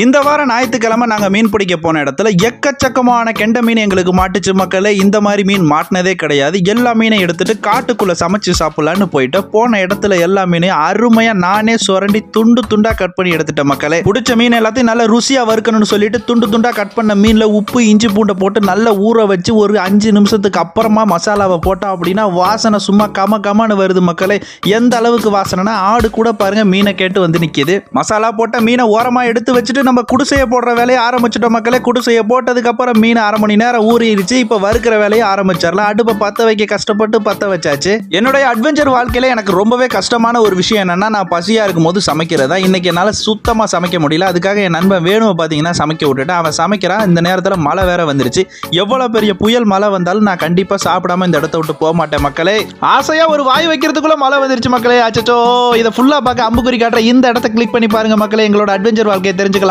இந்த வாரம் ஞாயிற்றுக்கிழமை நாங்கள் மீன் பிடிக்க போன இடத்துல எக்கச்சக்கமான கெண்டை மீன் எங்களுக்கு மாட்டுச்சு மக்களே. இந்த மாதிரி மீன் மாட்டினதே கிடையாது. எல்லா மீனையும் எடுத்துட்டு காட்டுக்குள்ள சமைச்சு சாப்பிடலான்னு போயிட்டு போன இடத்துல எல்லா மீனையும் அருமையா நானே சுரண்டி துண்டு துண்டா கட் பண்ணி எடுத்துட்டேன் மக்களே. பிடிச்ச மீன் எல்லாத்தையும் நல்லா ருசியா வறுக்கணும்னு சொல்லிட்டு துண்டு துண்டா கட் பண்ண மீன்ல உப்பு இஞ்சி பூண்டை போட்டு நல்லா ஊற வச்சு ஒரு 5 நிமிஷத்துக்கு அப்புறமா மசாலாவை போட்டோம் அப்படின்னா வாசனை சும்மா கமன்னு வருது மக்களே. எந்த அளவுக்கு வாசனைனா ஆடு கூட பாருங்க மீனை கேட்டு வந்து நிக்குது. மசாலா போட்ட மீனை ஓரமா எடுத்து வச்சுட்டு நம்ம குடிசையை போடுற வேலையை ஆரம்பிச்சிட்டோம் மக்களே. குடிசையை போட்டதுக்கு அப்புறம் மீன் 1/2 மணி நேரம் ஊறிடுச்சு. இப்ப வறுக்கிற வேலையை ஆரம்பிச்சிடலாம். அடுப்பை பத்த வைக்க கஷ்டப்பட்டு பத்த வச்சாச்சு. என்னுடைய அட்வென்ச்சர் வாழ்க்கையில எனக்கு ரொம்பவே கஷ்டமான ஒரு விஷயம் என்னன்னா, நான் பசியா இருக்கும் போது சமைக்கிறதா. இன்னைக்கு என்னால சுத்தமா சமைக்க முடியல. அதுக்காக என் நண்பன் வேணுவை பாத்தீங்கன்னா சமைக்க விட்டுட்டு அவன் சமைக்கிறான். இந்த நேரத்துல மழை வேற வந்துருச்சு. எவ்வளவு பெரிய புயல் மழை வந்தாலும் நான் கண்டிப்பா சாப்பிடாம இந்த இடத்த விட்டு போக மாட்டேன் மக்களே. ஆசையா ஒரு வாய் வைக்கிறதுக்குள்ள மழை வந்துருச்சு மக்களே. அச்சோ, இதை ஃபுல்லா பார்க்க அம்புக்குறி காட்டுற இந்த இடத்த கிளிக் பண்ணி பாருங்க மக்களே. எங்களோட அட்வென்ச்சர் வாழ்க்கையை தெரிஞ்சுக்கலாம்.